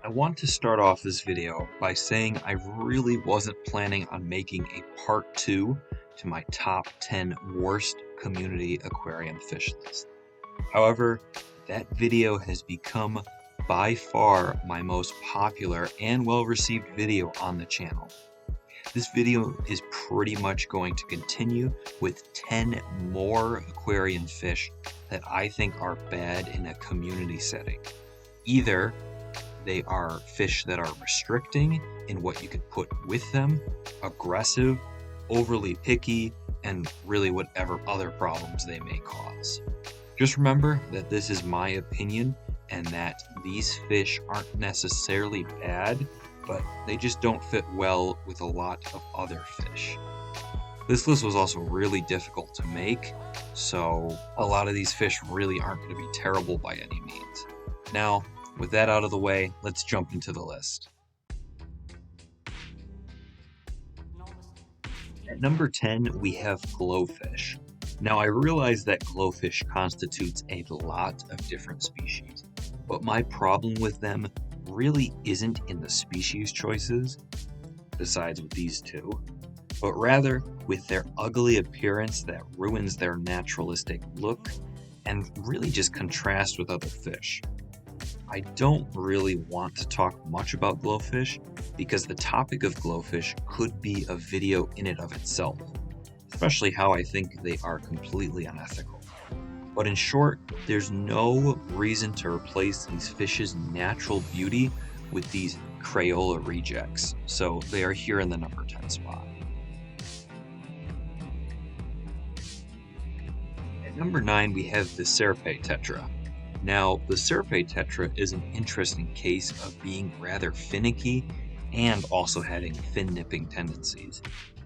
I want to start off this video by saying I really wasn't planning on making a part 2 to my top 10 worst community aquarium fish list. However, that video has become by far my most popular and well-received video on the channel. This video is pretty much going to continue with 10 more aquarium fish that I think are bad in a community setting. Either they are fish that are restricting in what you can put with them, aggressive, overly picky, and really whatever other problems they may cause. Just remember that this is my opinion and that these fish aren't necessarily bad, but they just don't fit well with a lot of other fish. This list was also really difficult to make, so a lot of these fish really aren't going to be terrible by any means. Now, with that out of the way, let's jump into the list. At number 10, we have glowfish. Now, I realize that glowfish constitutes a lot of different species, but my problem with them really isn't in the species choices, besides with these two, but rather with their ugly appearance that ruins their naturalistic look and really just contrasts with other fish. I don't really want to talk much about glowfish because the topic of glowfish could be a video in and of itself, especially how I think they are completely unethical. But in short, there's no reason to replace these fish's natural beauty with these Crayola rejects, so they are here in the number 10 spot. At number 9, we have the Serpe tetra. Now, the Serpe tetra is an interesting case of being rather finicky and also having fin nipping tendencies.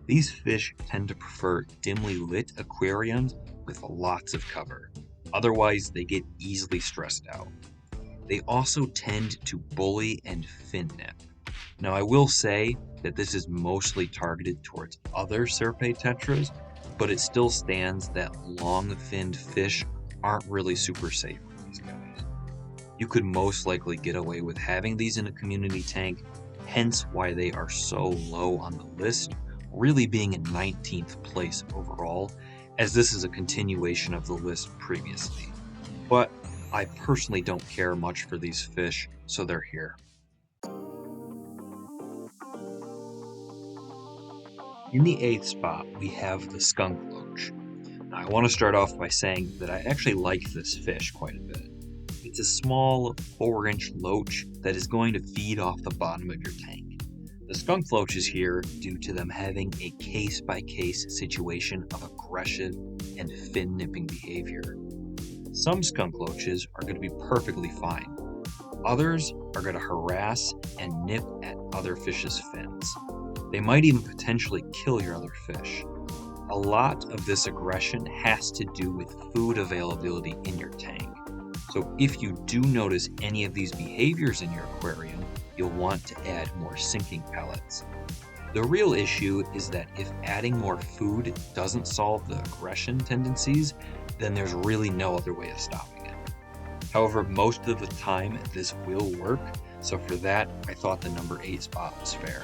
These fish tend to prefer dimly lit aquariums with lots of cover. Otherwise, they get easily stressed out. They also tend to bully and fin nip. Now, I will say that this is mostly targeted towards other Serpe tetras, but it still stands that long-finned fish aren't really super safe for these guys. You could most likely get away with having these in a community tank, hence why they are so low on the list, really being in 19th place overall, as this is a continuation of the list previously. But I personally don't care much for these fish, so they're here. In the 8th spot, we have the skunk loach. Now, I want to start off by saying that I actually like this fish quite a bit. It's a small 4-inch loach that is going to feed off the bottom of your tank. The skunk loach is here due to them having a case-by-case situation of aggressive and fin-nipping behavior. Some skunk loaches are going to be perfectly fine. Others are going to harass and nip at other fish's fins. They might even potentially kill your other fish. A lot of this aggression has to do with food availability in your tank. So if you do notice any of these behaviors in your aquarium, you'll want to add more sinking pellets. The real issue is that if adding more food doesn't solve the aggression tendencies, then there's really no other way of stopping it. However, most of the time this will work, so for that, I thought the number 8 spot was fair.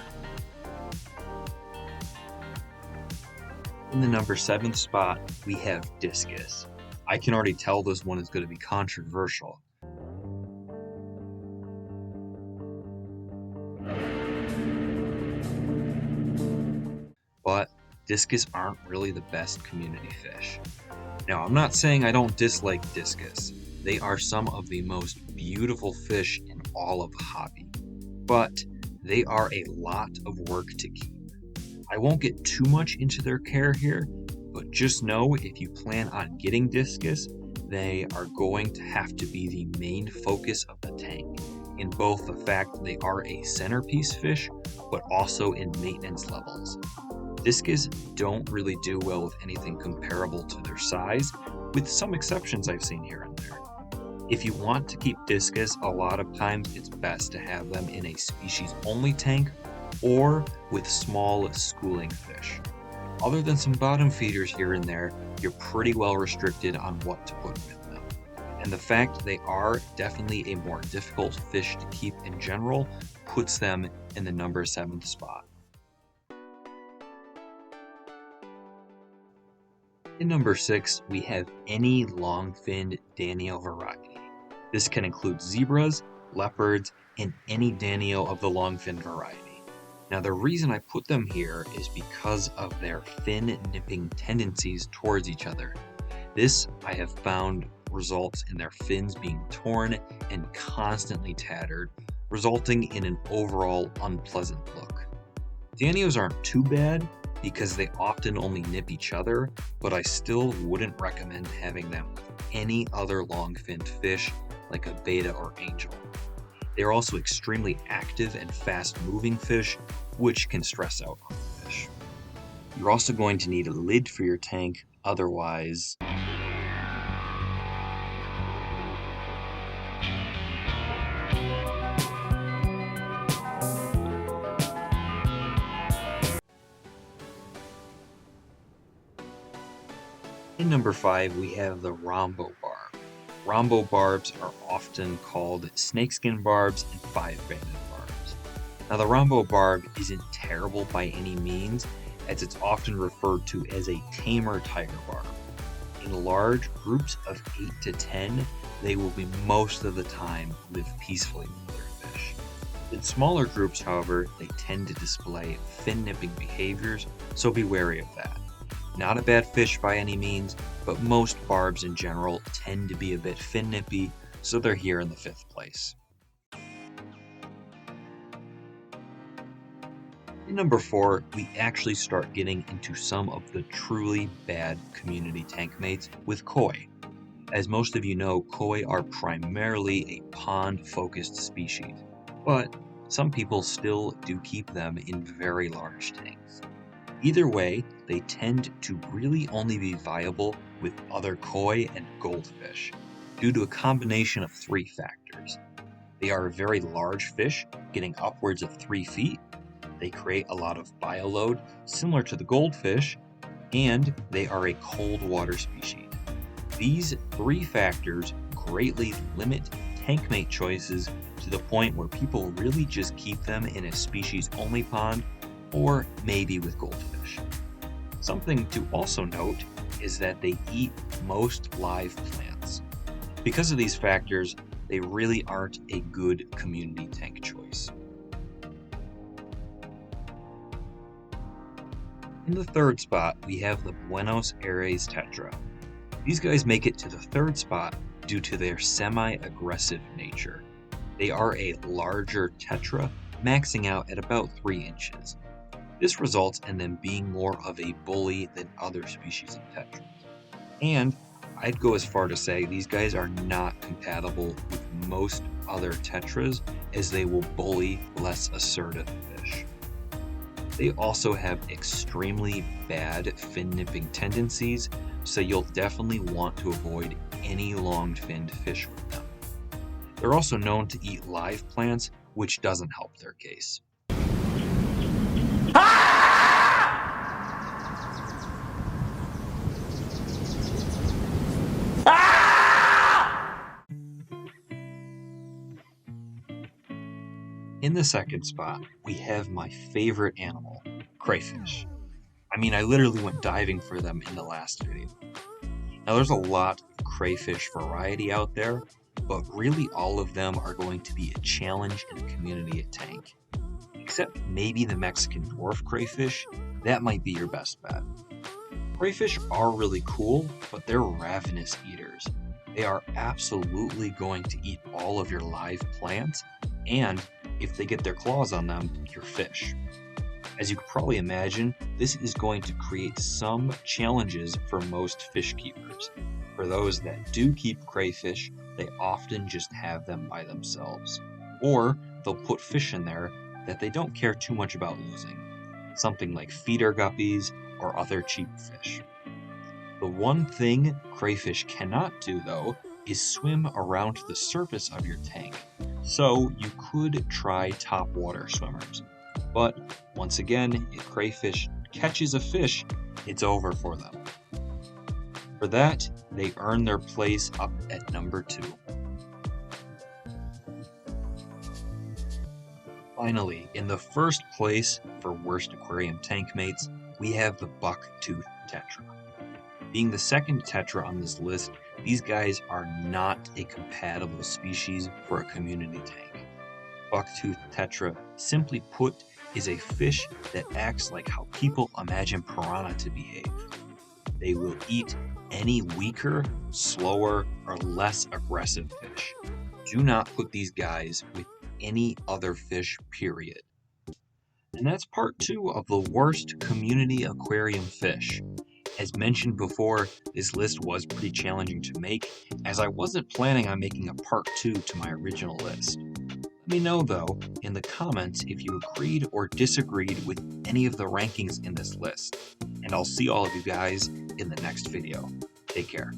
In the number 7 spot, we have discus. I can already tell this one is going to be controversial. But discus aren't really the best community fish. Now, I'm not saying I don't dislike discus. They are some of the most beautiful fish in all of the hobby. But they are a lot of work to keep. I won't get too much into their care here, but just know if you plan on getting discus, they are going to have to be the main focus of the tank, in both the fact they are a centerpiece fish, but also in maintenance levels. Discus don't really do well with anything comparable to their size, with some exceptions I've seen here and there. If you want to keep discus, a lot of times it's best to have them in a species-only tank or with small schooling fish. Other than some bottom feeders here and there, you're pretty well restricted on what to put with them. And the fact they are definitely a more difficult fish to keep in general puts them in the number 7th spot. In number 6, we have any long-finned Danio variety. This can include zebras, leopards, and any Danio of the long-finned variety. Now the reason I put them here is because of their fin nipping tendencies towards each other. This, I have found, results in their fins being torn and constantly tattered, resulting in an overall unpleasant look. Danios aren't too bad because they often only nip each other, but I still wouldn't recommend having them with any other long-finned fish like a betta or angel. They are also extremely active and fast-moving fish, which can stress out on the fish. You're also going to need a lid for your tank, otherwise In number 5, we have the Rombo barb. Rombo barbs are often called snakeskin barbs and 5-banded barbs. Now the Rombo barb isn't terrible by any means, as it's often referred to as a tamer tiger barb. In large groups of 8 to 10, they will be most of the time live peacefully with their fish. In smaller groups, however, they tend to display fin nipping behaviors, so be wary of that. Not a bad fish by any means, but most barbs in general tend to be a bit fin nippy, so they're here in the 5th place. In number 4, we actually start getting into some of the truly bad community tank mates with koi. As most of you know, koi are primarily a pond-focused species, but some people still do keep them in very large tanks. Either way, they tend to really only be viable with other koi and goldfish, due to a combination of 3 factors. They are a very large fish, getting upwards of 3 feet, they create a lot of bioload, similar to the goldfish, and they are a cold water species. These 3 factors greatly limit tank mate choices to the point where people really just keep them in a species-only pond, or maybe with goldfish. Something to also note is that they eat most live plants. Because of these factors, they really aren't a good community tank choice. In the 3rd spot, we have the Buenos Aires Tetra. These guys make it to the 3rd spot due to their semi-aggressive nature. They are a larger tetra, maxing out at about 3 inches. This results in them being more of a bully than other species of tetras. And I'd go as far to say these guys are not compatible with most other tetras, as they will bully less assertive fish. They also have extremely bad fin nipping tendencies, so you'll definitely want to avoid any long-finned fish with them. They're also known to eat live plants, which doesn't help their case. In the 2nd spot, we have my favorite animal, crayfish. I mean, I literally went diving for them in the last video. Now there's a lot of crayfish variety out there, but really all of them are going to be a challenge in a community at tank. Except maybe the Mexican dwarf crayfish, that might be your best bet. Crayfish are really cool, but they're ravenous eaters. They are absolutely going to eat all of your live plants, and if they get their claws on them, your fish. As you can probably imagine, this is going to create some challenges for most fish keepers. For those that do keep crayfish, they often just have them by themselves. Or they'll put fish in there that they don't care too much about losing. Something like feeder guppies or other cheap fish. The one thing crayfish cannot do, though, is swim around the surface of your tank. So you could try topwater swimmers. But once again, if crayfish catches a fish, it's over for them. For that, they earn their place up at number 2. Finally, in the first place for worst aquarium tank mates, we have the bucktooth tetra. Being the second tetra on this list, these guys are not a compatible species for a community tank. Bucktooth tetra, simply put, is a fish that acts like how people imagine piranha to behave. They will eat any weaker, slower, or less aggressive fish. Do not put these guys with any other fish, period. And that's part 2 of the worst community aquarium fish. As mentioned before, this list was pretty challenging to make, as I wasn't planning on making a part 2 to my original list. Let me know, though, in the comments if you agreed or disagreed with any of the rankings in this list. And I'll see all of you guys in the next video. Take care.